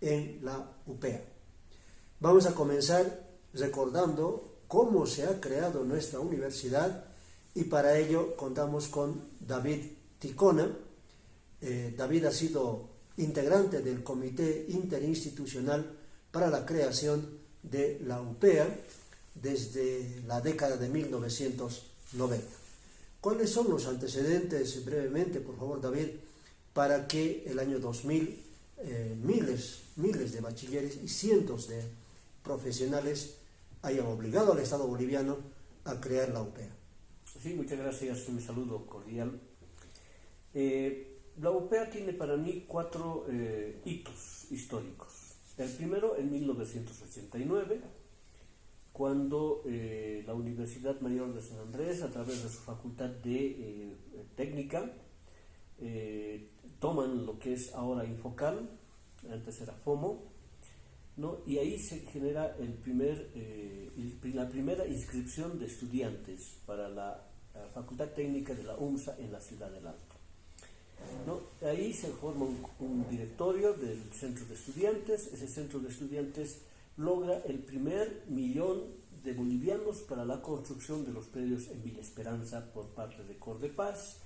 en la UPEA. Vamos a comenzar recordando cómo se ha creado nuestra universidad y para ello contamos con David Ticona. David ha sido integrante del Comité Interinstitucional para la creación de la UPEA desde la década de 1990. ¿Cuáles son los antecedentes, brevemente, por favor, David, para que el año 2000 miles de bachilleres y cientos de profesionales hayan obligado al Estado boliviano a crear la UPEA? Sí, muchas gracias, un saludo cordial. La UPEA tiene para mí 4 hitos históricos. El primero en 1989, cuando la Universidad Mayor de San Andrés, a través de su facultad de técnica, toman lo que es ahora Infocal, antes era FOMO, ¿no? Y ahí se genera la primera inscripción de estudiantes para la Facultad Técnica de la UMSA en la Ciudad del Alto, ¿no? Ahí se forma un directorio del centro de estudiantes. Ese centro de estudiantes logra el primer millón de bolivianos para la construcción de los predios en Villa Esperanza por parte de Cordepaz,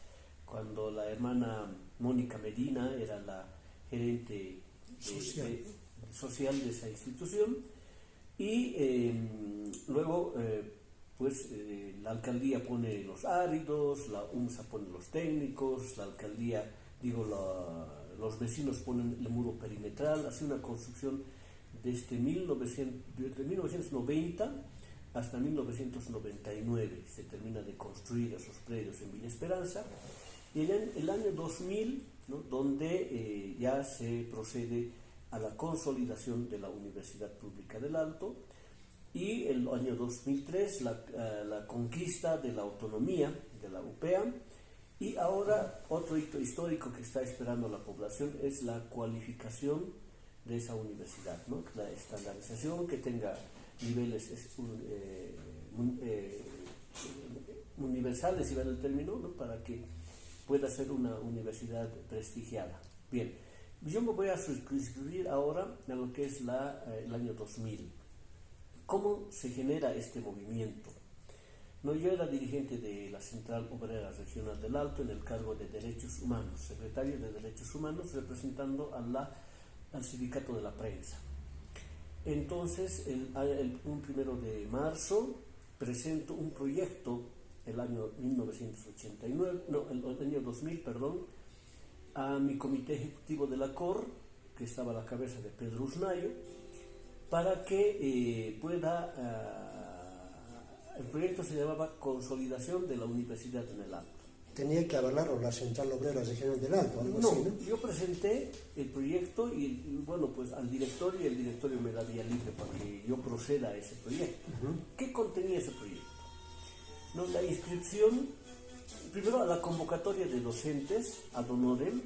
cuando la hermana Mónica Medina era la gerente social de esa institución, y luego la alcaldía pone los áridos, la UMSA pone los técnicos, la alcaldía, los vecinos ponen el muro perimetral. Hace una construcción desde 1990 hasta 1999 se termina de construir esos predios en Villa Esperanza, y en el año 2000, ¿no?, donde ya se procede a la consolidación de la Universidad Pública del Alto, y el año 2003 la conquista de la autonomía de la UPEA. Y ahora otro hito histórico que está esperando la población es la cualificación de esa universidad, ¿no?, la estandarización, que tenga niveles universales, si vale el término, ¿no?, para que pueda ser una universidad prestigiada. Bien, yo me voy a circunscribir ahora a lo que es el año 2000. ¿Cómo se genera este movimiento? No, yo era dirigente de la Central Obrera Regional del Alto en el cargo de Derechos Humanos, secretario de Derechos Humanos, representando al sindicato de la prensa. Entonces, un 1 de marzo, presento un proyecto, el año 2000, a mi comité ejecutivo de la COR, que estaba a la cabeza de Pedro Usnayo, para que el proyecto se llamaba Consolidación de la Universidad en el Alto. ¿Tenía que avalarlo la Central Obrera Regional del Alto? No, así, ¿no? Yo presenté el proyecto y bueno, pues al directorio, y el directorio me da vía libre para que yo proceda a ese proyecto. ¿Qué contenía ese proyecto? No, la inscripción, primero a la convocatoria de docentes ad honorem,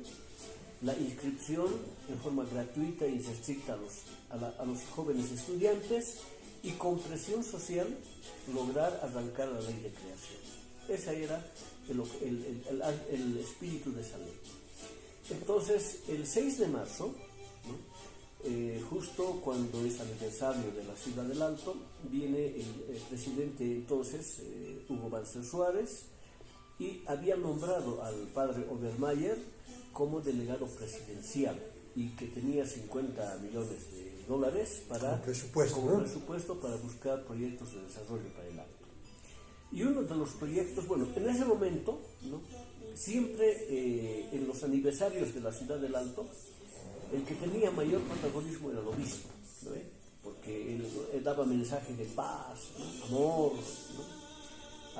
la inscripción en forma gratuita y estricta a los jóvenes estudiantes, y con presión social lograr arrancar la ley de creación. Ese era el espíritu de esa ley. Entonces, el 6 de marzo, ¿no?, justo cuando es aniversario de la Ciudad del Alto, viene el presidente entonces, Hugo Banzer Suárez, y había nombrado al padre Obermayer como delegado presidencial, y que tenía 50 millones de dólares como presupuesto para buscar proyectos de desarrollo para el Alto. Y uno de los proyectos, bueno, en ese momento, ¿no?, siempre en los aniversarios de la Ciudad del Alto, el que tenía mayor protagonismo era el obispo, ¿no?, porque él daba mensajes de paz, ¿no?, amor, ¿no?,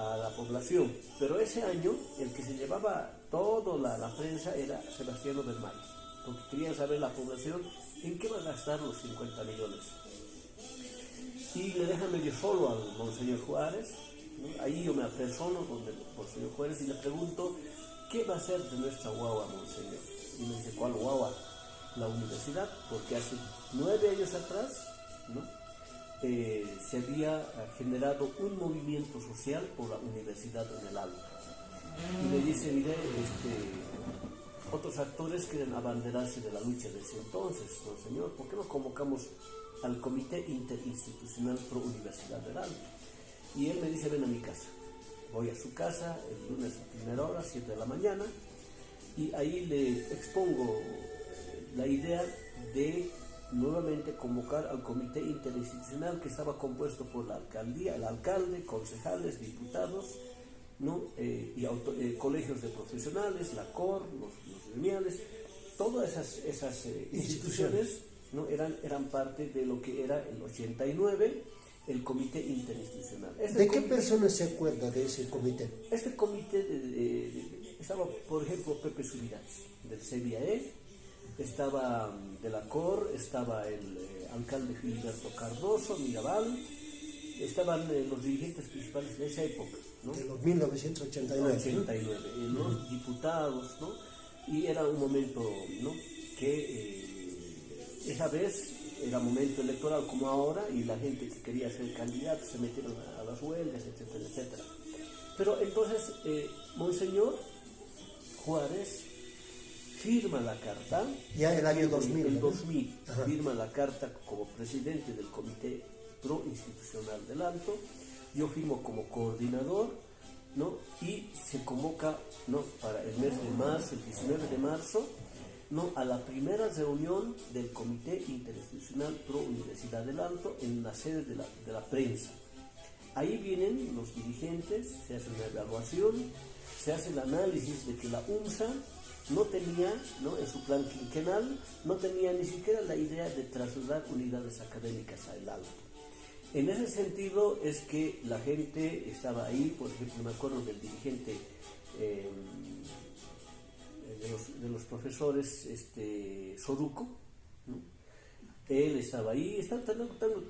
a la población. Pero ese año el que se llevaba toda la prensa era Sebastián Obermayer, porque quería saber la población en qué va a gastar los 50 millones. Y le dejan medio solo al Monseñor Juárez, ¿no? Ahí yo me apersono con el Monseñor Juárez y le pregunto: ¿qué va a hacer de nuestra guagua, Monseñor? Y me dice: ¿cuál guagua? La universidad, porque hace 9 años atrás, ¿no?, se había generado un movimiento social por la universidad en el Alto. Y me dice: mire, otros actores quieren abanderarse de la lucha de ese entonces. No, señor, ¿por qué no convocamos al Comité Interinstitucional Pro Universidad del Alto? Y él me dice, ven a mi casa. Voy a su casa el lunes a primera hora, 7 de la mañana, y ahí le expongo la idea de nuevamente convocar al Comité Interinstitucional, que estaba compuesto por la alcaldía, el alcalde, concejales, diputados, ¿no? Colegios de profesionales, la COR, los gremiales, todas esas instituciones, ¿no? eran parte de lo que era el 89, el Comité Interinstitucional. ¿De qué personas se acuerda de ese comité? Este comité estaba, por ejemplo, Pepe Subirats, del CBAE, estaba de la COR, estaba el alcalde Gilberto Cardoso, Mirabal, estaban los dirigentes principales de esa época, ¿no? De los 1989. Los diputados, ¿no? Y era un momento, ¿no? Que esa vez era momento electoral como ahora, y la gente que quería ser candidato se metieron a las huelgas, etcétera, etcétera. Pero entonces, Monseñor Juárez firma la carta. Ya el año 2000. El 2000, ¿no? Firma la carta como presidente del Comité Pro Institucional del Alto. Yo firmo como coordinador, ¿no? Y se convoca, ¿no? Para el mes de marzo, el 19 de marzo, ¿no? A la primera reunión del Comité Interinstitucional Pro Universidad del Alto en la sede de la prensa. Ahí vienen los dirigentes, se hace una evaluación, se hace el análisis de que la UNSA no tenía, ¿no? En su plan quinquenal, no tenía ni siquiera la idea de trasladar unidades académicas al Alto. En ese sentido es que la gente estaba ahí. Por ejemplo, me acuerdo del dirigente de los profesores, Soruco, ¿no? Él estaba ahí.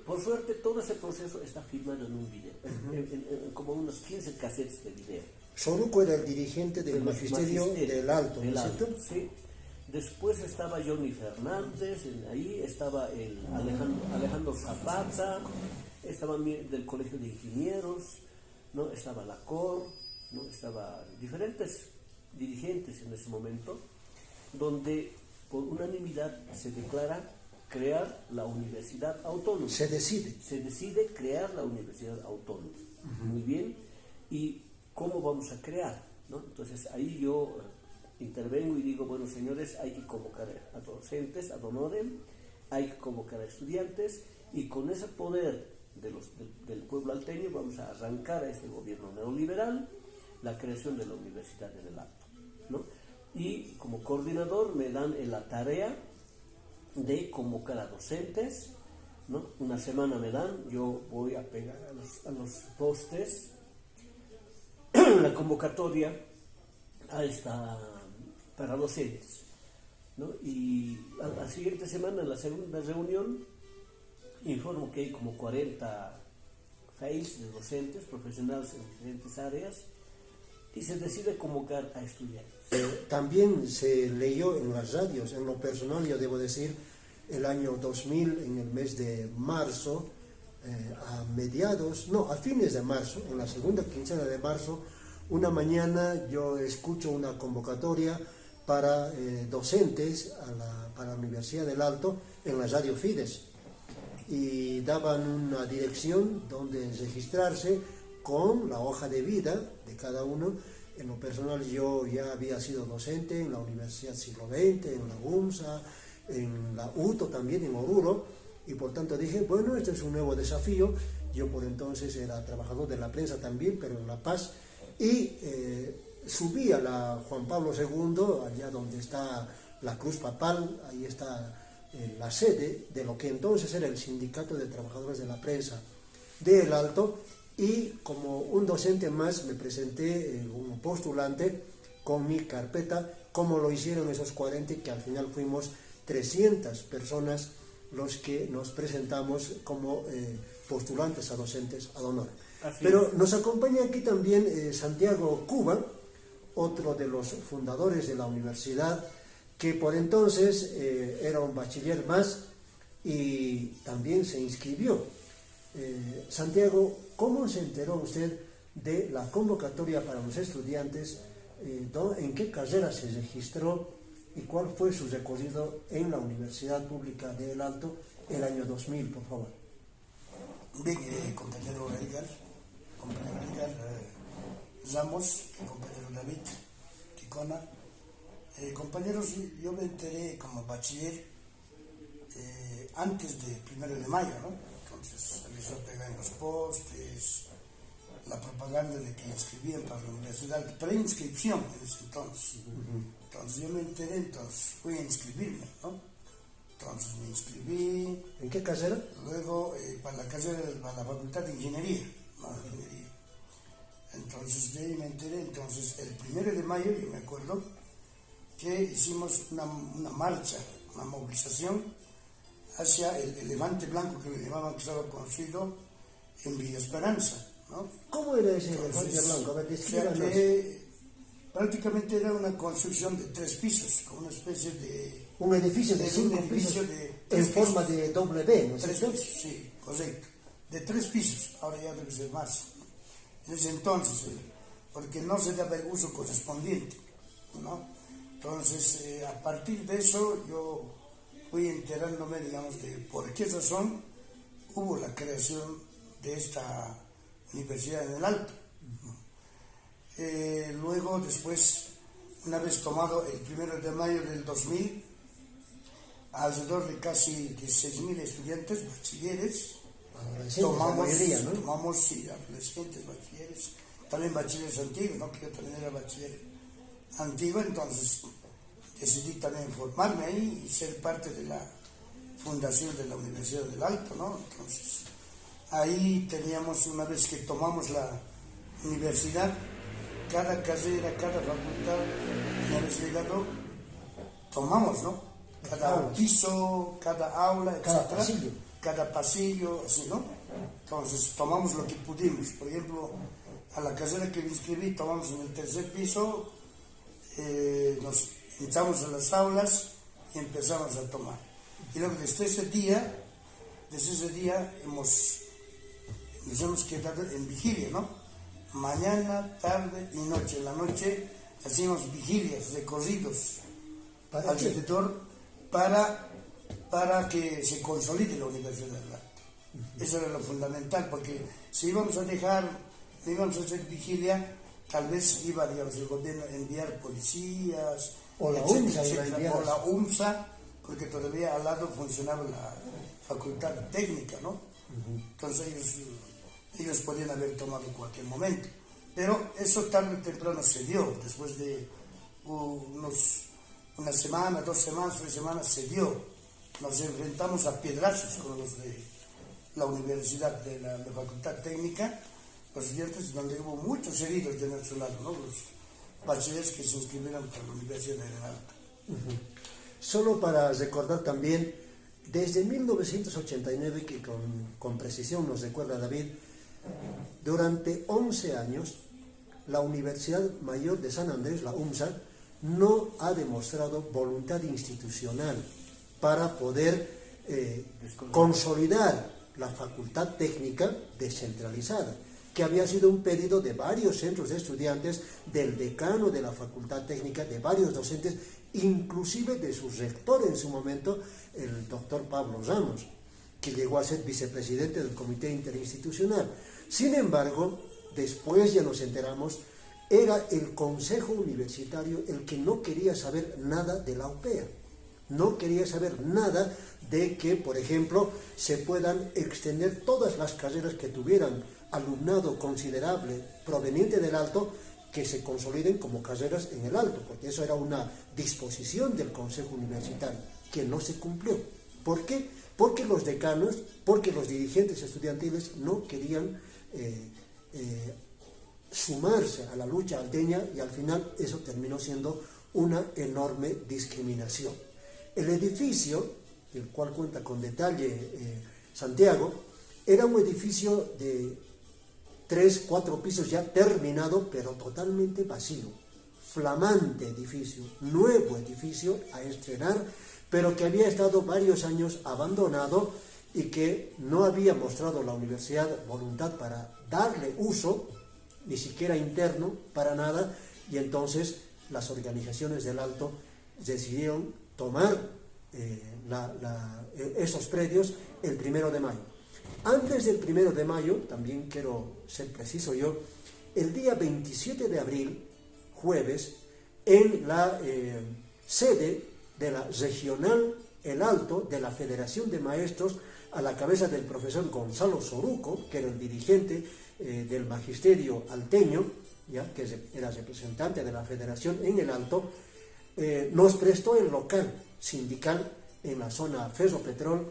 Por suerte, todo ese proceso está filmado en un video, en como unos 15 cassettes de video. Soruco era el dirigente del magisterio del Alto, ¿no es cierto? Sí. Después estaba Johnny Fernández, ahí estaba el Alejandro Zapata, estaba del Colegio de Ingenieros, ¿no? Estaba la COR, ¿no? Estaba diferentes dirigentes en ese momento, donde por unanimidad se declara crear la Universidad Autónoma. Se decide crear la Universidad Autónoma. Muy bien. ¿Y cómo vamos a crear, ¿no? Entonces ahí yo intervengo y digo, bueno, señores, hay que convocar a docentes, ad honorem, hay que convocar a estudiantes, y con ese poder del pueblo alteño vamos a arrancar a este gobierno neoliberal la creación de la Universidad en el Alto, ¿no? Y como coordinador me dan la tarea de convocar a docentes, ¿no? Una semana me dan, yo voy a pegar a los postes la convocatoria para docentes, ¿no? Y a la siguiente semana, en la segunda reunión, informo que hay como 40 FAIs de docentes profesionales en diferentes áreas, y se decide convocar a estudiantes. También se leyó en las radios, en lo personal yo debo decir, el año 2000, en el mes de marzo, a fines de marzo, en la segunda quincena de marzo, una mañana yo escucho una convocatoria para docentes para la Universidad del Alto en la radio Fides, y daban una dirección donde registrarse con la hoja de vida de cada uno. En lo personal yo ya había sido docente en la Universidad Siglo XX, en la UMSA, en la UTO también, en Oruro, y por tanto dije, bueno, este es un nuevo desafío. Yo por entonces era trabajador de la prensa también, pero en La Paz, y subí a la Juan Pablo II, allá donde está la Cruz Papal, ahí está la sede de lo que entonces era el Sindicato de Trabajadores de la Prensa de El Alto, y como un docente más me presenté, un postulante, con mi carpeta, como lo hicieron esos 40, que al final fuimos 300 personas los que nos presentamos como postulantes a docentes ad honorem. Pero nos acompaña aquí también Santiago Cuba, otro de los fundadores de la universidad, que por entonces era un bachiller más y también se inscribió. Santiago, ¿cómo se enteró usted de la convocatoria para los estudiantes? ¿En qué carrera se registró? y cuál fue su recorrido en la Universidad Pública de El Alto el año 2000, por favor. Bien, compañero Edgar Ramos, compañero David Ticona. Compañeros, yo me enteré como bachiller antes del 1 de mayo, ¿no? Entonces empezó a pegar en los postes, la propaganda de que inscribían para la universidad, preinscripción en ese entonces. Entonces yo me enteré, entonces fui a inscribirme, ¿no? Entonces me inscribí. ¿En qué carrera? Luego para la carrera, para la Facultad de Ingeniería, ¿no? Ingeniería. Entonces de ahí me enteré, entonces el 1 de mayo yo me acuerdo que hicimos una marcha, una movilización hacia el elefante blanco que le llamaban, que estaba construido en Villa Esperanza, ¿no? ¿Cómo era ese elefante blanco? A ver, descríbanos. O sea que prácticamente era una construcción de 3 pisos, con una especie de... Un edificio de 5 pisos en forma de W, ¿no es 3 cierto? pisos, sí, correcto. De 3 pisos, ahora ya debe ser más. En ese entonces, porque no se daba el uso correspondiente, ¿no? Entonces, a partir de eso, yo fui enterándome, digamos, de por qué razón hubo la creación de esta universidad en El Alto. Luego, después, una vez tomado el 1 de mayo del 2000, alrededor de casi 16.000 estudiantes, bachilleres, tomamos, sí, adolescentes, bachilleres, también bachilleres antiguos, ¿no? Que yo también era bachiller antiguo, entonces decidí también formarme ahí y ser parte de la fundación de la Universidad del Alto, ¿no? Entonces, ahí teníamos, una vez que tomamos la universidad, cada carrera, cada facultad, una vez llegado, tomamos, ¿no? Cada piso, cada aula, etc. Cada pasillo, así, ¿no? Entonces, tomamos lo que pudimos. Por ejemplo, a la carrera que me inscribí, tomamos en el 3er piso, nos entramos a las aulas y empezamos a tomar. Y luego, desde ese día nos hemos quedado en vigilia, ¿no? Mañana, tarde y noche. En la noche hacíamos vigilias, recorridos alrededor para que se consolide la Universidad del Alto. Eso era lo fundamental, porque si íbamos a hacer vigilia, tal vez iba, digamos, el gobierno a enviar policías, o la UMSA, porque todavía al lado funcionaba la facultad técnica, ¿no? Entonces ellos podían haber tomado en cualquier momento. Pero eso tarde o temprano se dio, después de una semana, 2 semanas, 3 semanas se dio. Nos enfrentamos a piedrazos con los de la universidad, de la facultad técnica, los estudiantes, donde hubo muchos heridos de nuestro lado, ¿no? Los bachilleres que se inscribieron para la Universidad de El Alto. Solo para recordar también, desde 1989, que con precisión nos recuerda David, durante 11 años, la Universidad Mayor de San Andrés, la UMSA, no ha demostrado voluntad institucional para poder consolidar la facultad técnica descentralizada, que había sido un pedido de varios centros de estudiantes, del decano de la facultad técnica, de varios docentes, inclusive de su rector en su momento, el doctor Pablo Ramos, que llegó a ser vicepresidente del Comité Interinstitucional. Sin embargo, después ya nos enteramos, era el Consejo Universitario el que no quería saber nada de la UPEA. No quería saber nada de que, por ejemplo, se puedan extender todas las carreras que tuvieran alumnado considerable proveniente del Alto, que se consoliden como carreras en el Alto, porque eso era una disposición del Consejo Universitario, que no se cumplió. ¿Por qué? Porque los decanos, porque los dirigentes estudiantiles no querían sumarse a la lucha alteña, y al final eso terminó siendo una enorme discriminación. El edificio, el cual cuenta con detalle Santiago, era un edificio de 3, 4 pisos ya terminado, pero totalmente vacío. Flamante edificio, nuevo edificio a estrenar, pero que había estado varios años abandonado y que no había mostrado la universidad voluntad para darle uso, ni siquiera interno, para nada, y entonces las organizaciones del Alto decidieron tomar esos predios el 1 de mayo. Antes del 1 de mayo, también quiero ser preciso yo, el día 27 de abril, jueves, en la sede de la Regional El Alto de la Federación de Maestros, a la cabeza del profesor Gonzalo Soruco, que era el dirigente del magisterio alteño, ya que era representante de la federación en El Alto, nos prestó el local sindical en la zona Ferropetrol,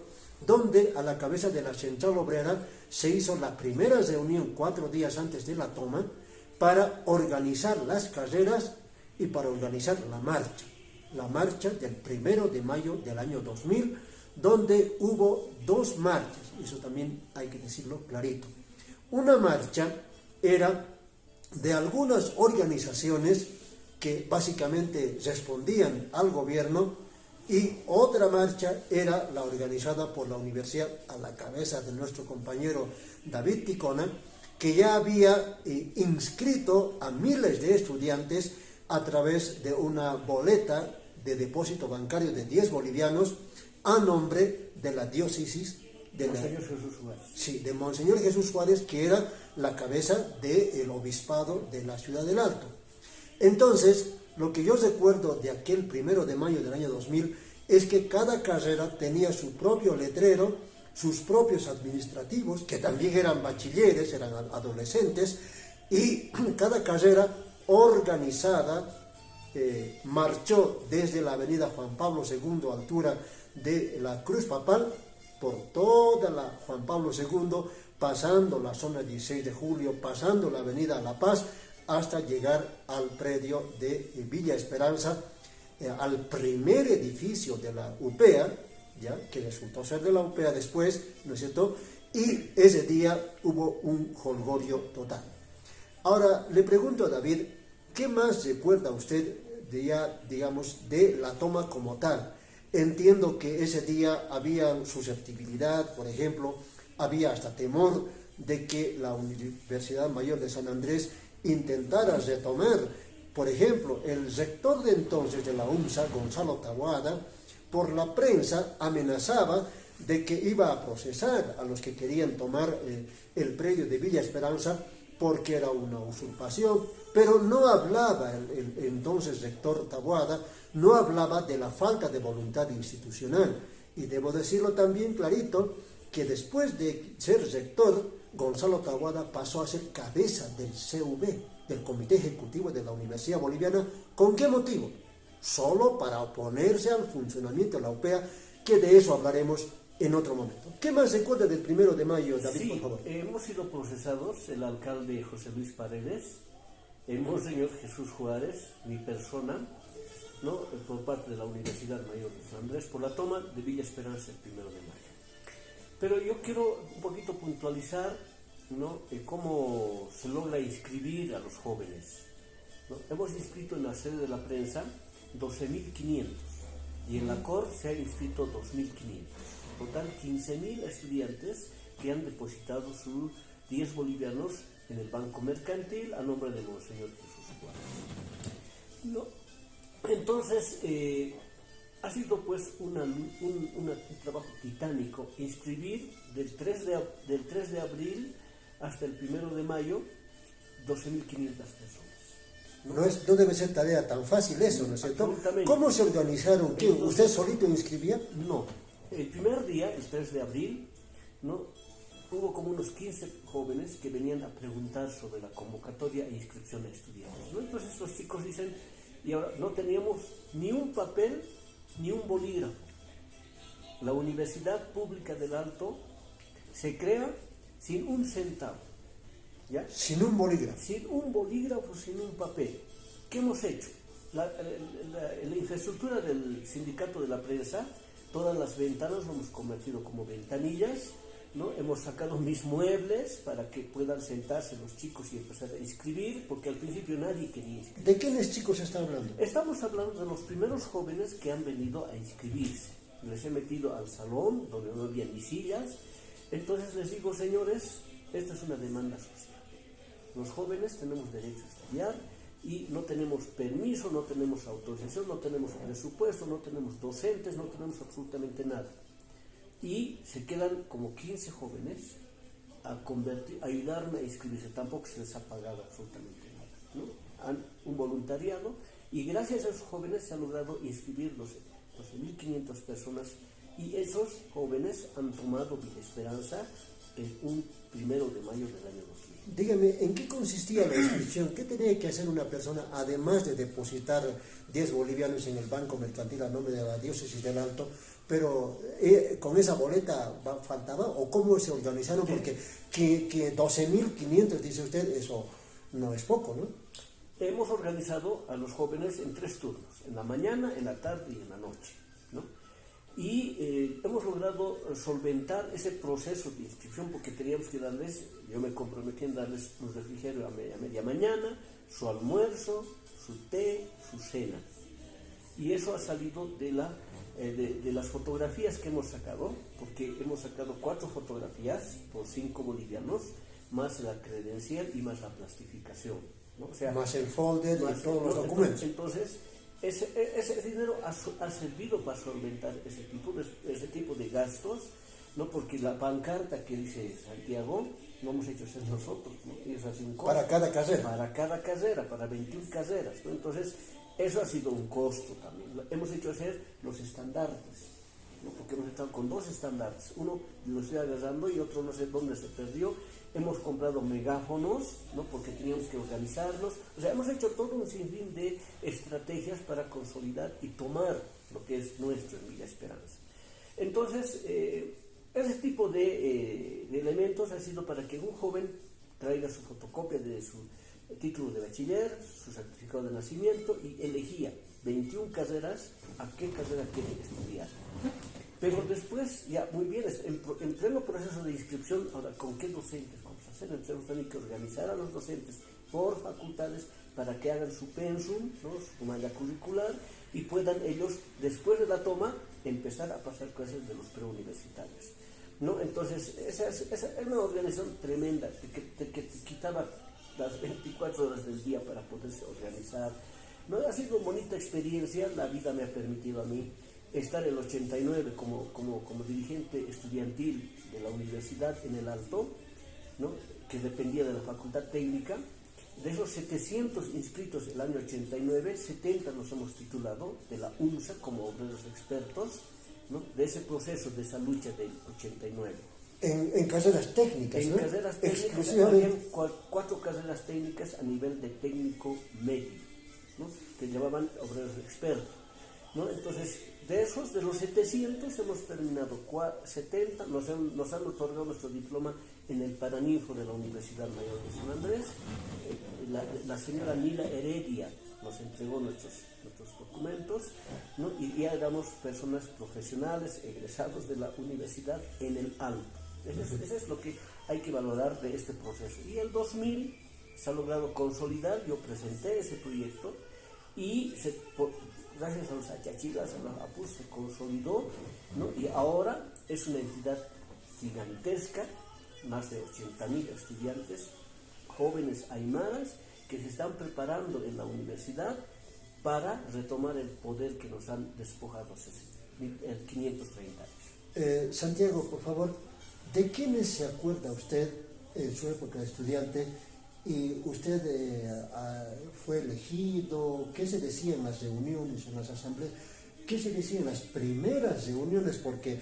donde a la cabeza de la central obrera se hizo la primera reunión 4 días antes de la toma para organizar las carreras y para organizar la marcha del 1 de mayo del año 2000, donde hubo 2 marchas, eso también hay que decirlo clarito. Una marcha era de algunas organizaciones que básicamente respondían al gobierno, y otra marcha era la organizada por la universidad a la cabeza de nuestro compañero David Ticona, que ya había inscrito a miles de estudiantes a través de una boleta de depósito bancario de 10 bolivianos a nombre de la diócesis de Monseñor Jesús Juárez. Sí, de Monseñor Jesús Juárez, que era la cabeza del obispado de la Ciudad del Alto. Entonces, lo que yo recuerdo de aquel 1 de mayo del año 2000 es que cada carrera tenía su propio letrero, sus propios administrativos, que también eran bachilleres, eran adolescentes, y cada carrera organizada marchó desde la avenida Juan Pablo II, altura de la Cruz Papal, por toda la Juan Pablo II, pasando la zona 16 de julio, pasando la avenida La Paz, hasta llegar al predio de Villa Esperanza, al primer edificio de la UPEA, ya que resultó ser de la UPEA después, ¿no es cierto? Y ese día hubo un jolgorio total. Ahora, le pregunto a David, ¿qué más recuerda usted de ya, digamos, de la toma como tal? Entiendo que ese día había susceptibilidad, por ejemplo, había hasta temor de que la Universidad Mayor de San Andrés intentara retomar, por ejemplo, el rector de entonces de la UMSA, Gonzalo Taboada, por la prensa amenazaba de que iba a procesar a los que querían tomar el predio de Villa Esperanza porque era una usurpación, pero no hablaba el entonces rector Taboada, no hablaba de la falta de voluntad institucional. Y debo decirlo también clarito, que después de ser rector, Gonzalo Taboada pasó a ser cabeza del CV, del Comité Ejecutivo de la Universidad Boliviana. ¿Con qué motivo? Solo para oponerse al funcionamiento de la UPEA, que de eso hablaremos en otro momento. ¿Qué más recuerda del 1 de mayo, David, sí, por favor? Hemos sido procesados, el alcalde José Luis Paredes, el Monseñor Jesús Juárez, mi persona, ¿no?, por parte de la Universidad Mayor de San Andrés, por la toma de Villa Esperanza el 1 de mayo. Pero yo quiero un poquito puntualizar, ¿no?, cómo se logra inscribir a los jóvenes, ¿no? Hemos inscrito en la sede de la prensa 12.500 y en la COR se ha inscrito 2.500. Total 15.000 estudiantes que han depositado sus 10 bolivianos en el Banco Mercantil a nombre de Monseñor Jesús Juárez. ¿No? Entonces, ha sido pues un trabajo titánico inscribir del 3 de abril hasta el 1 de mayo 12.500 personas. No debe ser tarea tan fácil eso, ¿no es cierto? ¿Cómo se organizaron? ¿Qué? ¿Usted solito inscribía? No. El primer día, el 3 de abril, ¿no?, hubo como unos 15 jóvenes que venían a preguntar sobre la convocatoria e inscripción de estudiantes, ¿no? Entonces los chicos dicen, y ahora no teníamos ni un papel ni un bolígrafo. La Universidad Pública del Alto se crea sin un centavo, ¿ya? Sin un bolígrafo. Sin un bolígrafo, sin un papel. ¿Qué hemos hecho? La infraestructura del sindicato de la prensa, todas las ventanas lo hemos convertido como ventanillas, ¿no? Hemos sacado mis muebles para que puedan sentarse los chicos y empezar a inscribir, porque al principio nadie quería inscribir. ¿De quiénes chicos está hablando? Estamos hablando de los primeros jóvenes que han venido a inscribirse. Les he metido al salón donde no había ni sillas. Entonces les digo, señores, esta es una demanda social. Los jóvenes tenemos derecho a estudiar, y no tenemos permiso, no tenemos autorización, no tenemos presupuesto, no tenemos docentes, no tenemos absolutamente nada. Y se quedan como 15 jóvenes a ayudarme a inscribirse, tampoco se les ha pagado absolutamente nada, ¿no? Han un voluntariado, y gracias a esos jóvenes se ha logrado inscribir 12.500 personas, y esos jóvenes han tomado Villa Esperanza en un 1 de mayo del año 2000. Dígame, ¿en qué consistía la inscripción? ¿Qué tenía que hacer una persona, además de depositar 10 bolivianos en el Banco Mercantil a nombre de la Diócesis del Alto? Pero con esa boleta faltaba, ¿o cómo se organizaron? Porque que 12.500, dice usted, eso no es poco, ¿no? Hemos organizado a los jóvenes en 3 turnos, en la mañana, en la tarde y en la noche, ¿no? Y hemos logrado solventar ese proceso de inscripción, porque teníamos que darles, yo me comprometí en darles un refrigerio a media mañana, su almuerzo, su té, su cena. Y eso ha salido de las fotografías que hemos sacado, porque hemos sacado 4 fotografías por 5 bolivianos, más la credencial y más la plastificación, ¿no? O sea, más el folder y todos los documentos. Entonces, ese dinero ha servido para solventar ese tipo de gastos, ¿no? Porque la pancarta que dice Santiago no hemos hecho ser nosotros, ¿no? Ellos hacen para cada carrera. Para cada carrera, para 21 carreras, ¿no? Entonces, eso ha sido un costo también. Hemos hecho hacer los estandartes, ¿no? Porque hemos estado con 2 estandartes. Uno lo estoy agarrando y otro no sé dónde se perdió. Hemos comprado megáfonos, ¿no? Porque teníamos que organizarnos. O sea, hemos hecho todo un sinfín de estrategias para consolidar y tomar lo que es nuestro en Villa Esperanza. Entonces, ese tipo de elementos ha sido para que un joven traiga su fotocopia de su título de bachiller, su certificado de nacimiento, y elegía 21 carreras a qué carrera quiere estudiar. Pero después, ya muy bien, en pleno proceso de inscripción, ahora, ¿con qué docentes vamos a hacer? Entonces tenemos que organizar a los docentes por facultades para que hagan su pensum, ¿no? Su malla curricular, y puedan ellos, después de la toma, empezar a pasar clases de los preuniversitarios, ¿no? Entonces, esa es una organización tremenda, que te quitaba las 24 horas del día para poderse organizar, ¿no? Ha sido una bonita experiencia. La vida me ha permitido a mí estar en el 89 como dirigente estudiantil de la universidad en el Alto, ¿no? Que dependía de la Facultad Técnica. De esos 700 inscritos el año 89, 70 nos hemos titulado de la UNSA como obreros expertos, ¿no? De ese proceso, de esa lucha del 89. En carreras técnicas, en ¿no? carreras técnicas, Exclusivamente. habían 4 carreras técnicas a nivel de técnico medio, ¿no? Que llamaban obreros expertos, ¿no? Entonces, de los 700 hemos terminado 70, nos han otorgado nuestro diploma en el Paraninfo de la Universidad Mayor de San Andrés. La señora Nila Heredia nos entregó nuestros documentos, ¿no? Y ya éramos personas profesionales, egresados de la universidad en el Alto. Eso es lo que hay que valorar de este proceso. Y el 2000 se ha logrado consolidar. Yo presenté ese proyecto y gracias a los achachigas, a los apus, se consolidó, ¿no? Y ahora es una entidad gigantesca, más de 80.000 estudiantes, jóvenes aymaras, que se están preparando en la universidad para retomar el poder que nos han despojado hace 530 años. Santiago, por favor, ¿de quiénes se acuerda usted en su época de estudiante? ¿Y usted fue elegido? ¿Qué se decía en las reuniones, en las asambleas? ¿Qué se decía en las primeras reuniones? Porque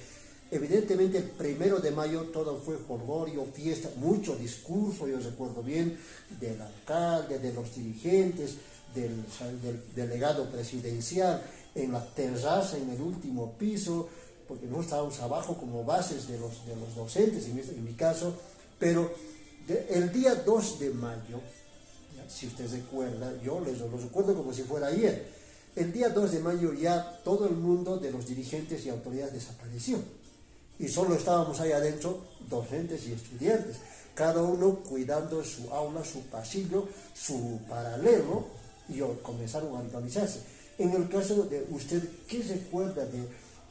evidentemente el 1 de mayo todo fue jolgorio, fiesta, mucho discurso, yo recuerdo bien, del alcalde, de los dirigentes, del delegado presidencial, en la terraza, en el último piso, porque no estábamos abajo como bases de los docentes, en mi caso, pero el día 2 de mayo, ¿ya? Si usted recuerda, yo lo recuerdo como si fuera ayer, el día 2 de mayo ya todo el mundo de los dirigentes y autoridades desapareció, y solo estábamos ahí adentro, docentes y estudiantes, cada uno cuidando su aula, su pasillo, su paralelo, y comenzaron a organizarse. En el caso de usted, ¿qué recuerda de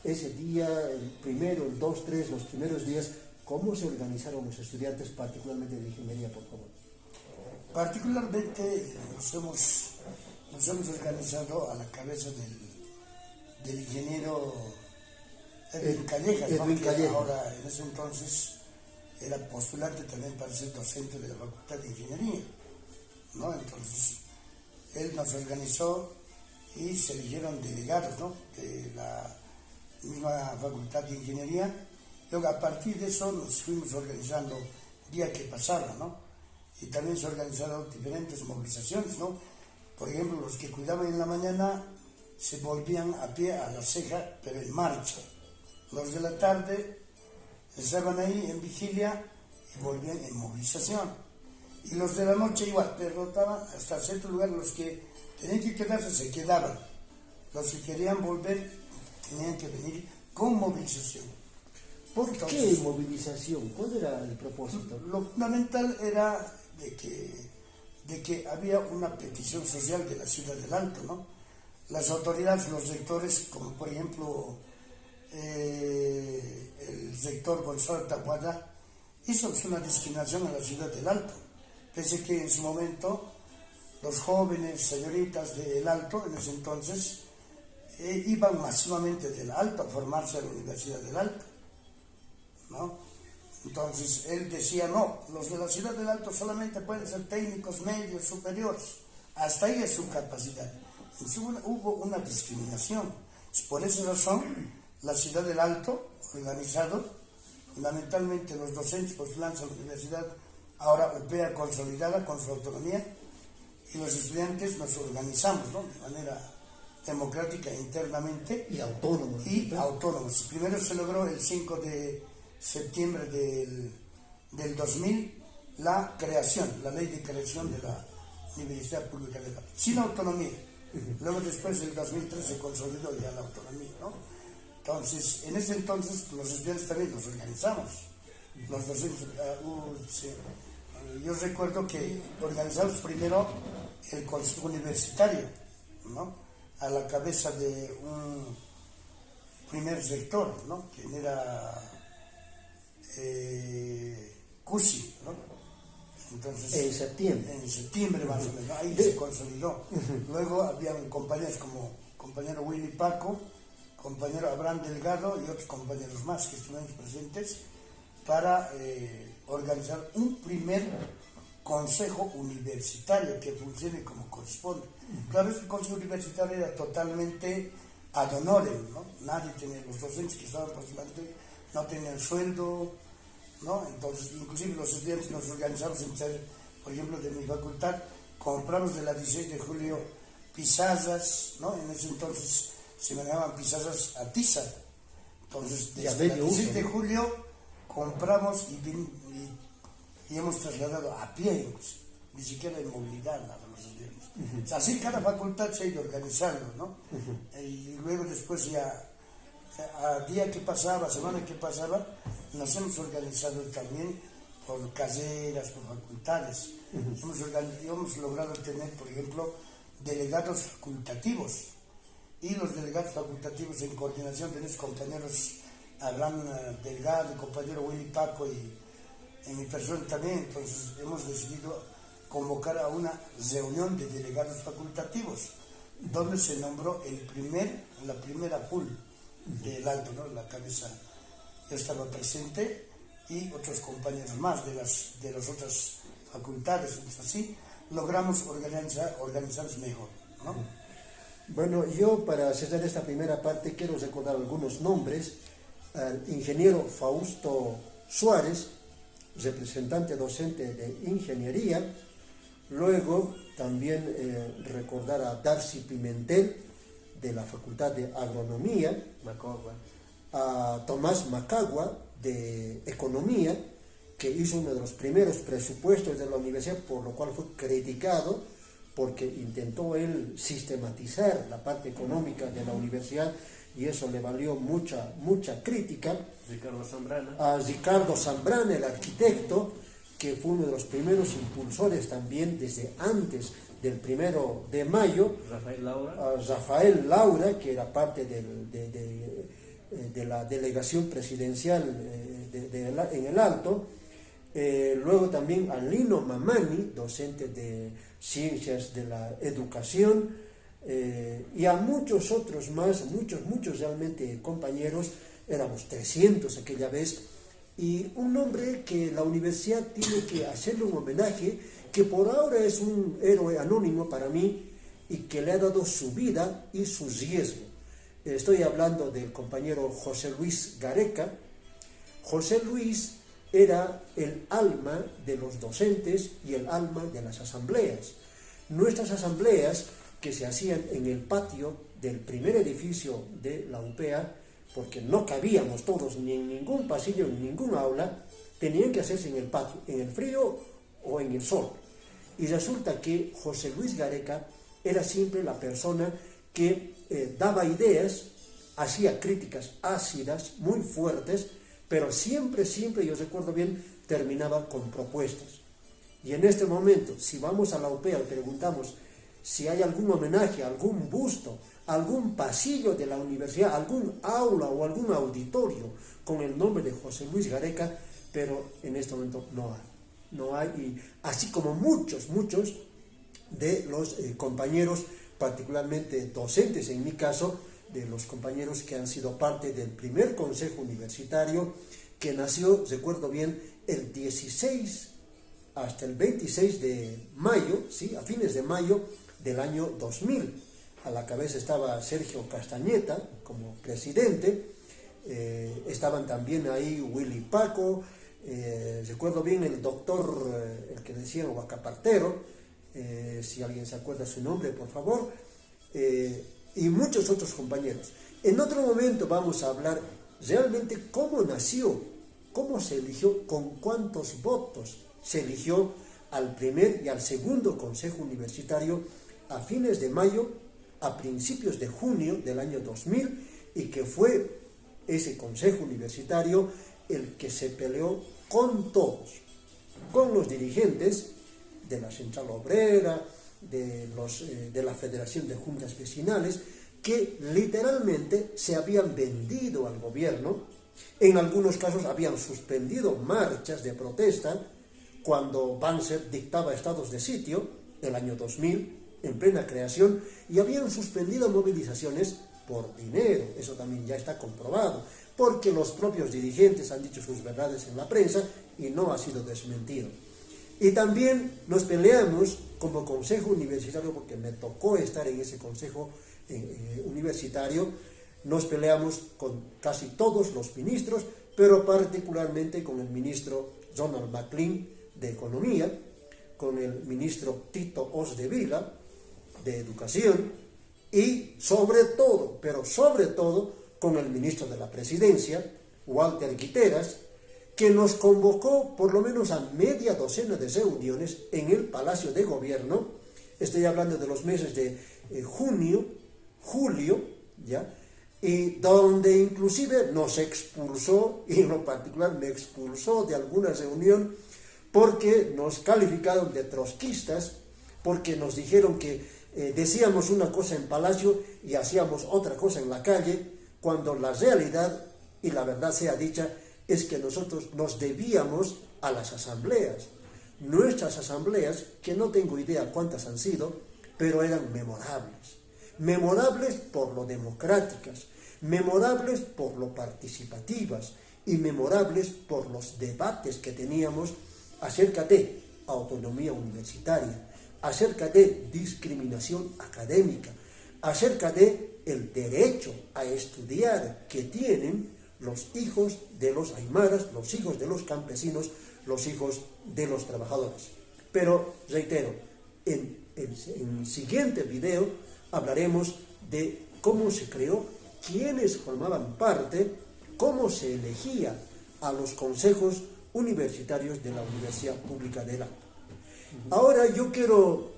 ese día, el 1, el 2, 3, los primeros días? ¿Cómo se organizaron los estudiantes, particularmente de ingeniería, por favor? Particularmente nos hemos nos hemos organizado a la cabeza del ingeniero Edwin Callejas, ¿no? Edwin Que Callejas. ahora en ese entonces era postulante también para ser docente de la Facultad de Ingeniería, ¿no? Entonces él nos organizó y se eligieron delegados, ¿no? De la misma Facultad de Ingeniería. Luego a partir de eso nos fuimos organizando día que pasaba, ¿no? Y también se organizaron diferentes movilizaciones, ¿no? Por ejemplo, los que cuidaban en la mañana se volvían a pie a la ceja, pero en marcha. Los de la tarde estaban ahí en vigilia y volvían en movilización. Y los de la noche igual, derrotaban hasta cierto lugar. Los que tenían que quedarse se quedaban. Los que querían volver tenían que venir con movilización. ¿Por Entonces, qué movilización? ¿Cuál era el propósito? lo fundamental era de que había una petición social de la ciudad del Alto, ¿no? Las autoridades, los sectores, como por ejemplo el sector Gonzalo Tahuada, hizo una discriminación a la ciudad del Alto, pese que en su momento los jóvenes, señoritas del Alto, en ese entonces, iban masivamente del Alto a formarse a la Universidad del Alto, ¿no? Entonces él decía, no, los de la ciudad del Alto solamente pueden ser técnicos medios, superiores, hasta ahí es su capacidad. Entonces, hubo una discriminación. Por esa razón, la ciudad del Alto, organizado, fundamentalmente los docentes postulantes a la universidad, ahora opera consolidada con su autonomía, y los estudiantes nos organizamos, ¿no? De manera democrática internamente Y autónomos. y autónomos. Primero se logró el 5 de septiembre del 2000 la creación, la ley de creación de la Universidad Pública del Alto, sin autonomía. Luego después del 2003 se consolidó ya la autonomía, ¿no? Entonces, en ese entonces los estudiantes también nos organizamos. Los docentes, yo recuerdo que organizamos primero el consejo universitario, ¿no? A la cabeza de un primer sector, ¿no? Que era CUSI, ¿no? Entonces, En septiembre. en septiembre más o menos, ahí se consolidó. Luego habían compañeros como compañero Willy Paco, compañero Abraham Delgado y otros compañeros más que estuvimos presentes para organizar un primer consejo universitario que funcione como corresponde. Claro, ese consejo universitario era totalmente ad honorem, ¿no? Nadie tenía, los docentes que estaban postulando no tenían sueldo, ¿no? Entonces, inclusive los estudiantes nos organizamos en ser, por ejemplo, de mi facultad, compramos de la 16 de julio pizarras, ¿no? En ese entonces se manejaban pizarras a tiza. Entonces, desde la 16 de julio compramos y hemos trasladado a pie, pues, ni siquiera en movilidad a los estudiantes. O sea, así cada facultad se ha ido organizando, ¿no? Y luego después ya, a día que pasaba, semana que pasaba, nos hemos organizado también por carreras, por facultades. Hemos logrado tener, por ejemplo, delegados facultativos. Y los delegados facultativos en coordinación de los compañeros Abraham Delgado, el compañero Willy Paco y mi persona también. Entonces hemos decidido convocar a una reunión de delegados facultativos, donde se nombró la primera pool del Alto, ¿no? La cabeza, yo estaba presente y otros compañeros más de las otras facultades. Entonces, así logramos organizarnos mejor, ¿no? Bueno, yo para cerrar esta primera parte quiero recordar algunos nombres. Al ingeniero Fausto Suárez, representante docente de ingeniería. Luego también recordar a Darcy Pimentel, de la Facultad de Agronomía, a Tomás Macagua, de Economía, que hizo uno de los primeros presupuestos de la universidad, por lo cual fue criticado, porque intentó él sistematizar la parte económica de la universidad, y eso le valió mucha crítica. Ricardo Zambrana. A Ricardo Zambrana, el arquitecto, que fue uno de los primeros impulsores también desde antes del 1 de mayo, a Rafael Laura, que era parte de la delegación presidencial en el Alto, luego también a Lino Mamani, docente de Ciencias de la Educación, y a muchos otros más, muchos realmente compañeros, éramos 300 aquella vez, y un hombre que la universidad tiene que hacerle un homenaje, que por ahora es un héroe anónimo para mí, y que le ha dado su vida y su riesgo. Estoy hablando del compañero José Luis Gareca. José Luis era el alma de los docentes y el alma de las asambleas. Nuestras asambleas, que se hacían en el patio del primer edificio de la UPEA, porque no cabíamos todos ni en ningún pasillo, ni en ningún aula, tenían que hacerse en el patio, en el frío o en el sol. Y resulta que José Luis Gareca era siempre la persona que daba ideas, hacía críticas ácidas, muy fuertes, pero siempre, yo recuerdo bien, terminaba con propuestas. Y en este momento, si vamos a la UPEA y preguntamos si hay algún homenaje, algún busto, algún pasillo de la universidad, algún aula o algún auditorio con el nombre de José Luis Gareca, pero en este momento no hay, y así como muchos de los compañeros, particularmente docentes en mi caso, de los compañeros que han sido parte del primer consejo universitario, que nació, recuerdo bien, el 16 hasta el 26 de mayo, ¿sí? A fines de mayo del año 2000. A la cabeza estaba Sergio Castañeta como presidente, estaban también ahí Willy Paco, recuerdo bien el doctor, el que decían Huacapartero, si alguien se acuerda su nombre, por favor, y muchos otros compañeros. En otro momento vamos a hablar realmente cómo nació, cómo se eligió, con cuántos votos se eligió al primer y al segundo consejo universitario a fines de mayo, a principios de junio del año 2000, y que fue ese consejo universitario el que se peleó con todos, con los dirigentes de la Central Obrera, de la Federación de Juntas Vecinales, que literalmente se habían vendido al gobierno. En algunos casos habían suspendido marchas de protesta cuando Banzer dictaba estados de sitio, el año 2000, en plena creación, y habían suspendido movilizaciones por dinero. Eso también ya está comprobado, porque los propios dirigentes han dicho sus verdades en la prensa y no ha sido desmentido. Y también nos peleamos como consejo universitario, porque me tocó estar en ese consejo universitario, nos peleamos con casi todos los ministros, pero particularmente con el ministro Ronald McLean de Economía, con el ministro Tito Osdevila de Educación, y sobre todo, pero sobre todo, con el ministro de la Presidencia, Walter Guiteras, que nos convocó por lo menos a media docena de reuniones en el Palacio de Gobierno. Estoy hablando de los meses de junio, julio, ¿ya? Y donde inclusive nos expulsó, y en lo particular me expulsó de alguna reunión, porque nos calificaron de trotskistas, porque nos dijeron que decíamos una cosa en Palacio y hacíamos otra cosa en la calle, cuando la realidad, y la verdad sea dicha, es que nosotros nos debíamos a las asambleas. Nuestras asambleas, que no tengo idea cuántas han sido, pero eran memorables. Memorables por lo democráticas, memorables por lo participativas y memorables por los debates que teníamos acerca de autonomía universitaria, acerca de discriminación académica, acerca de el derecho a estudiar que tienen los hijos de los aymaras, los hijos de los campesinos, los hijos de los trabajadores. Pero, reitero, en el siguiente video hablaremos de cómo se creó, quiénes formaban parte, cómo se elegía a los consejos universitarios de la Universidad Pública del Alto. Ahora yo quiero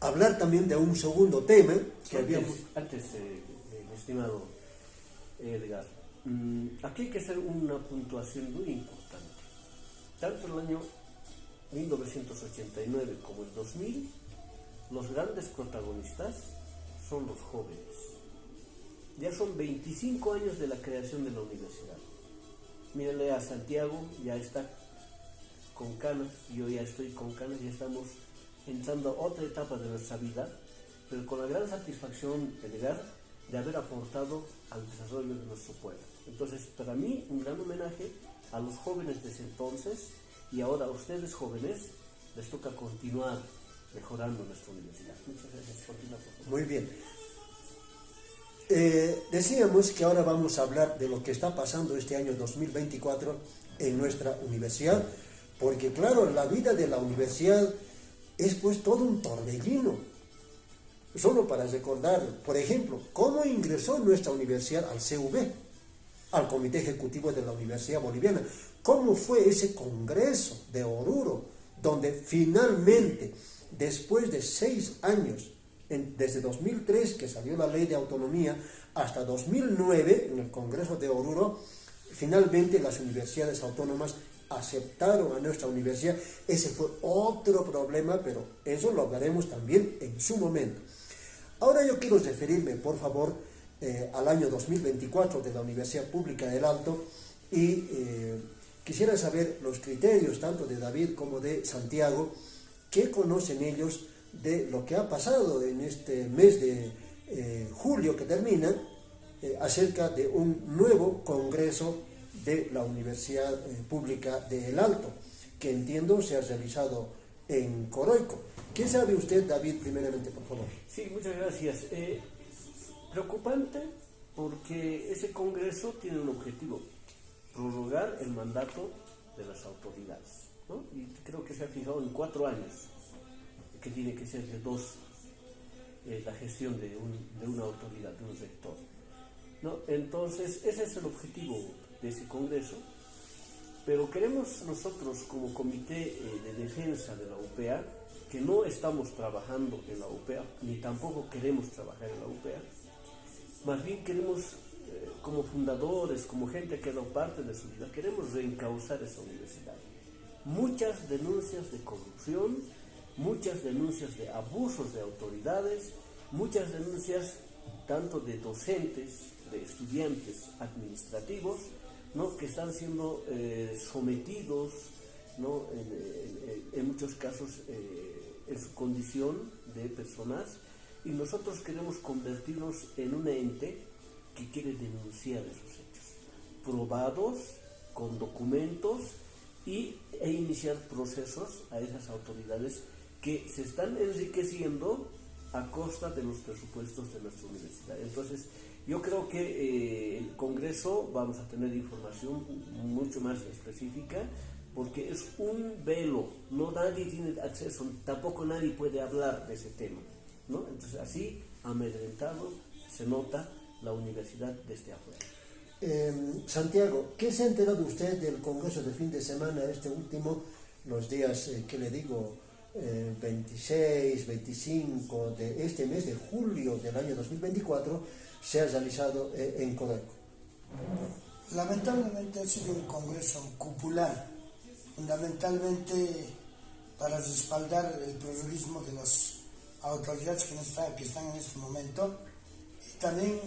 hablar también de un segundo tema que Antes, estimado Edgar, aquí hay que hacer una puntuación muy importante. Tanto el año 1989 como el 2000, los grandes protagonistas son los jóvenes. Ya son 25 años de la creación de la universidad. Mírenle a Santiago, ya está con canas, yo ya estoy con canas, ya estamos entrando a otra etapa de nuestra vida, pero con la gran satisfacción de haber aportado al desarrollo de nuestro pueblo. Entonces, para mí, un gran homenaje a los jóvenes de ese entonces, y ahora a ustedes jóvenes les toca continuar mejorando nuestra universidad. Muchas gracias. Continúa, por favor. Muy bien. Decíamos que ahora vamos a hablar de lo que está pasando este año 2024 en nuestra universidad, porque claro, la vida de la universidad es pues todo un torbellino. Solo para recordar, por ejemplo, cómo ingresó nuestra universidad al CV, al Comité Ejecutivo de la Universidad Boliviana, cómo fue ese congreso de Oruro, donde finalmente, después de 6 años, desde 2003 que salió la ley de autonomía hasta 2009 en el Congreso de Oruro, finalmente las universidades autónomas aceptaron a nuestra universidad. Ese fue otro problema, pero eso lo hablaremos también en su momento. Ahora yo quiero referirme, por favor, al año 2024 de la Universidad Pública del Alto y quisiera saber los criterios tanto de David como de Santiago, qué conocen ellos de lo que ha pasado en este mes de julio que termina, acerca de un nuevo congreso de la Universidad Pública del Alto, que entiendo se ha realizado en Coroico. ¿Qué sabe usted, David, primeramente, por favor? Sí, muchas gracias. Preocupante porque ese congreso tiene un objetivo, prorrogar el mandato de las autoridades, ¿no? Y creo que se ha fijado en 4 años, que tiene que ser de 2 la gestión de una autoridad, de un rector, ¿no? Entonces, ese es el objetivo de ese congreso, pero queremos nosotros como Comité de Defensa de la UPA, que no estamos trabajando en la UPA, ni tampoco queremos trabajar en la UPA, más bien queremos, como fundadores, como gente que ha dado parte de su vida, queremos reencauzar esa universidad. Muchas denuncias de corrupción, muchas denuncias de abusos de autoridades, muchas denuncias tanto de docentes, de estudiantes administrativos, ¿no?, que están siendo sometidos, ¿no?, en muchos casos en su condición de personas, y nosotros queremos convertirnos en un ente que quiere denunciar esos hechos, probados, con documentos, e iniciar procesos a esas autoridades que se están enriqueciendo a costa de los presupuestos de nuestra universidad. Entonces, yo creo que el Congreso vamos a tener información mucho más específica, porque es un velo, no nadie tiene acceso, tampoco nadie puede hablar de ese tema, ¿no? Entonces, así, amedrentado, se nota la universidad desde afuera. Santiago, ¿qué se ha enterado usted del Congreso de fin de semana, este último, los días, ¿qué le digo?, 26, 25 de este mes de julio del año 2024, se ha realizado en Coroico? Lamentablemente ha sido un congreso cupular, fundamentalmente para respaldar el pluralismo de las autoridades que están en este momento, y también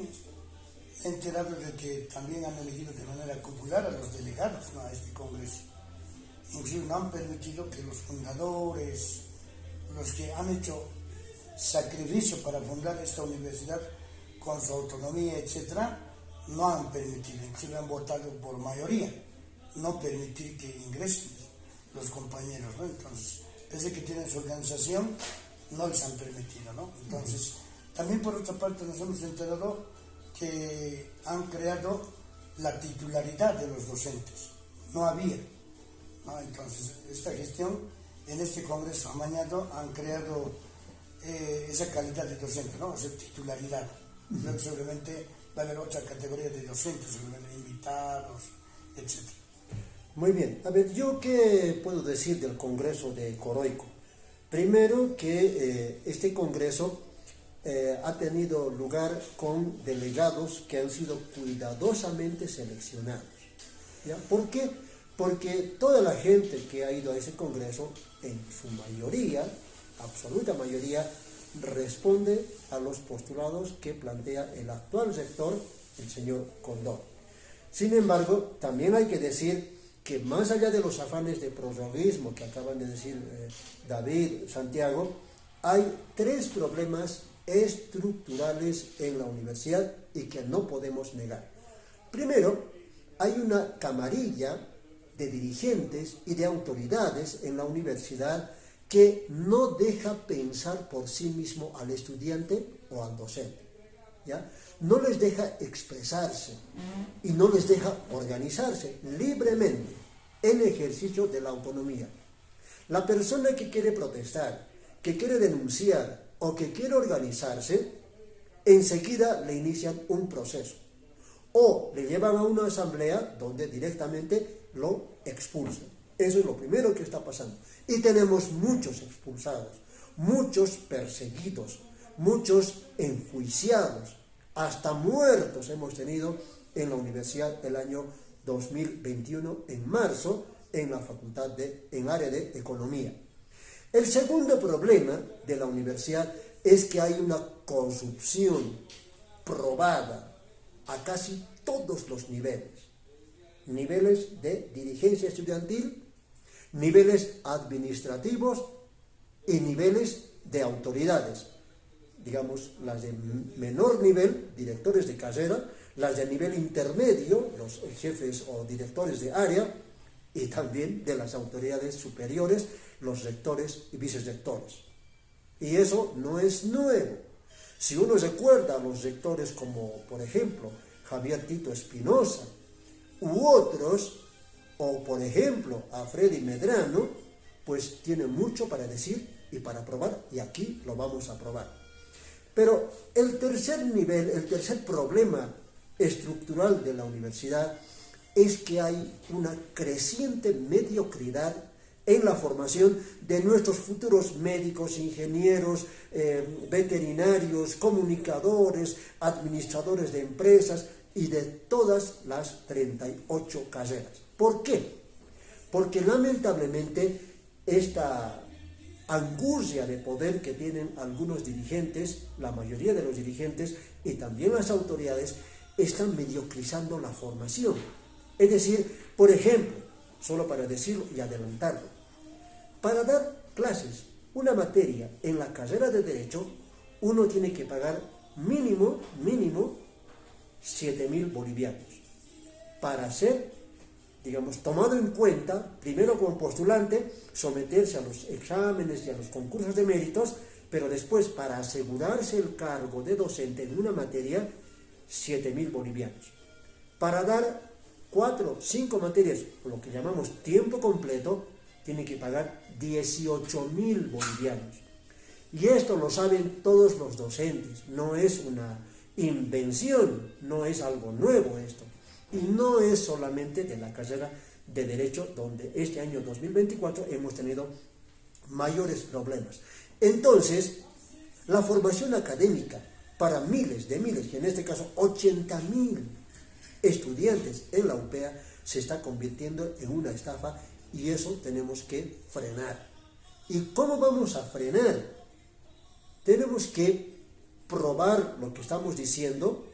he enterado de que también han elegido de manera cupular a los delegados, ¿no?, a este congreso. Inclusive no han permitido que los fundadores, los que han hecho sacrificio para fundar esta universidad con su autonomía, etcétera, no han permitido, inclusive han votado por mayoría, no permitir que ingresen los compañeros, ¿no? Entonces, pese que tienen su organización, no les han permitido, ¿no? Entonces, también por otra parte nos hemos enterado que han creado la titularidad de los docentes, no había, ¿no? Entonces, esta gestión en este congreso amañado han creado esa calidad de docente, ¿no? Esa titularidad. Luego seguramente va a haber otra categoría de docentes, seguramente invitados, etc. Muy bien. A ver, ¿yo qué puedo decir del Congreso de Coroico? Primero que este Congreso ha tenido lugar con delegados que han sido cuidadosamente seleccionados, ¿ya? ¿Por qué? Porque toda la gente que ha ido a ese Congreso, en su mayoría, absoluta mayoría, responde a los postulados que plantea el actual rector, el señor Condor. Sin embargo, también hay que decir que más allá de los afanes de prorroguismo que acaban de decir David, Santiago, hay 3 problemas estructurales en la universidad y que no podemos negar. Primero, hay una camarilla de dirigentes y de autoridades en la universidad que no deja pensar por sí mismo al estudiante o al docente, ¿ya? No les deja expresarse y no les deja organizarse libremente en ejercicio de la autonomía. La persona que quiere protestar, que quiere denunciar o que quiere organizarse, enseguida le inician un proceso o le llevan a una asamblea donde directamente lo expulsan. Eso es lo primero que está pasando. Y tenemos muchos expulsados, muchos perseguidos, muchos enjuiciados, hasta muertos hemos tenido en la universidad el año 2021, en marzo, en la facultad en área de economía. El segundo problema de la universidad es que hay una corrupción probada a casi todos los niveles. Niveles de dirigencia estudiantil, niveles administrativos y niveles de autoridades. Digamos, las de menor nivel, directores de carrera, las de nivel intermedio, los jefes o directores de área, y también de las autoridades superiores, los rectores y vicerrectores. Y eso no es nuevo. Si uno recuerda a los rectores como, por ejemplo, Javier Tito Espinosa, u otros, o por ejemplo a Freddy Medrano, pues tiene mucho para decir y para probar, y aquí lo vamos a probar. Pero el tercer nivel, el tercer problema estructural de la universidad es que hay una creciente mediocridad en la formación de nuestros futuros médicos, ingenieros, veterinarios, comunicadores, administradores de empresas y de todas las 38 carreras. ¿Por qué? Porque lamentablemente esta angustia de poder que tienen algunos dirigentes, la mayoría de los dirigentes y también las autoridades, están mediocrizando la formación. Es decir, por ejemplo, solo para decirlo y adelantarlo, para dar clases, una materia en la carrera de Derecho, uno tiene que pagar mínimo 7.000 bolivianos para ser, digamos, tomado en cuenta, primero como postulante, someterse a los exámenes y a los concursos de méritos, pero después para asegurarse el cargo de docente en una materia, 7.000 bolivianos. Para dar 4 o 5 materias, lo que llamamos tiempo completo, tiene que pagar 18.000 bolivianos. Y esto lo saben todos los docentes, no es una invención, no es algo nuevo esto. Y no es solamente de la carrera de Derecho, donde este año 2024 hemos tenido mayores problemas. Entonces, la formación académica para miles, y en este caso 80.000 estudiantes en la UPEA se está convirtiendo en una estafa y eso tenemos que frenar. ¿Y cómo vamos a frenar? Tenemos que probar lo que estamos diciendo.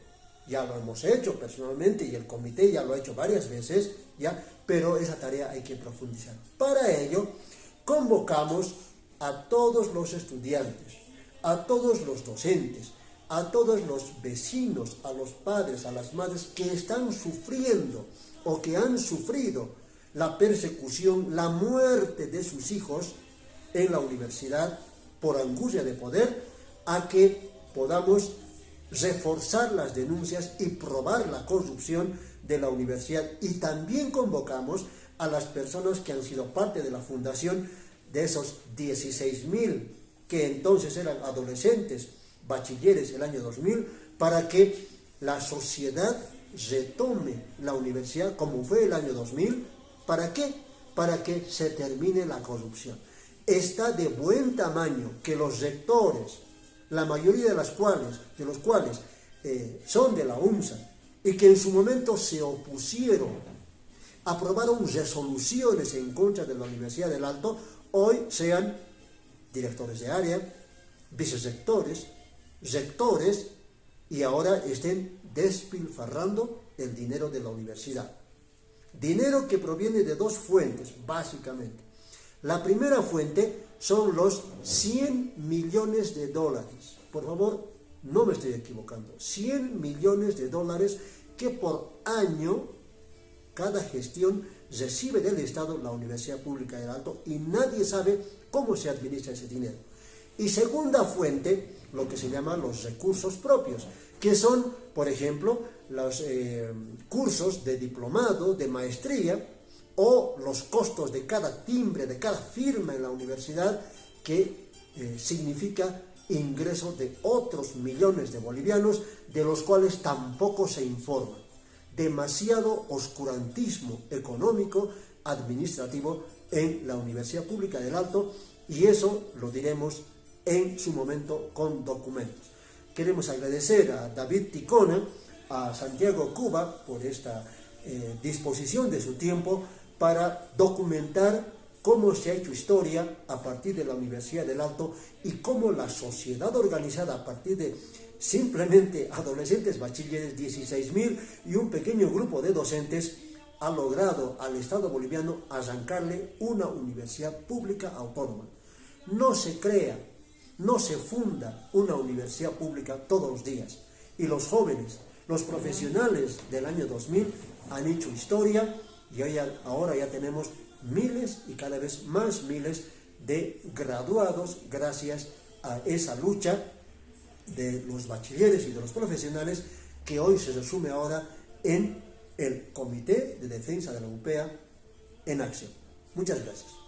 Ya lo hemos hecho personalmente y el comité ya lo ha hecho varias veces, ¿ya? Pero esa tarea hay que profundizar. Para ello, convocamos a todos los estudiantes, a todos los docentes, a todos los vecinos, a los padres, a las madres que están sufriendo o que han sufrido la persecución, la muerte de sus hijos en la universidad por angustia de poder, a que podamos reforzar las denuncias y probar la corrupción de la universidad. Y también convocamos a las personas que han sido parte de la fundación de esos 16.000 que entonces eran adolescentes, bachilleres el año 2000, para que la sociedad retome la universidad como fue el año 2000. ¿Para qué? Para que se termine la corrupción. Está de buen tamaño que los rectores, la mayoría de los cuales son de la UNSA, y que en su momento se opusieron, aprobaron resoluciones en contra de la Universidad del Alto, hoy sean directores de área, vicerrectores, rectores, y ahora estén despilfarrando el dinero de la universidad. Dinero que proviene de 2 fuentes, básicamente. La primera fuente son los $100 millones por favor, no me estoy equivocando, 100 millones de dólares que por año cada gestión recibe del Estado la Universidad Pública del Alto y nadie sabe cómo se administra ese dinero. Y segunda fuente, lo que se llama los recursos propios, que son, por ejemplo, los cursos de diplomado, de maestría, o los costos de cada timbre, de cada firma en la universidad, que significa ingreso de otros millones de bolivianos, de los cuales tampoco se informa. Demasiado oscurantismo económico, administrativo en la Universidad Pública del Alto, y eso lo diremos en su momento con documentos. Queremos agradecer a David Ticona, a Santiago Cuba por esta disposición de su tiempo para documentar cómo se ha hecho historia a partir de la Universidad del Alto y cómo la sociedad organizada a partir de simplemente adolescentes bachilleres, 16.000 y un pequeño grupo de docentes, ha logrado al Estado boliviano arrancarle una universidad pública autónoma. No se crea, no se funda una universidad pública todos los días. Y los jóvenes, los profesionales del año 2000 han hecho historia y ahora ya tenemos miles y cada vez más miles de graduados gracias a esa lucha de los bachilleres y de los profesionales, que hoy se resume ahora en el Comité de Defensa de la UPEA en acción. Muchas gracias.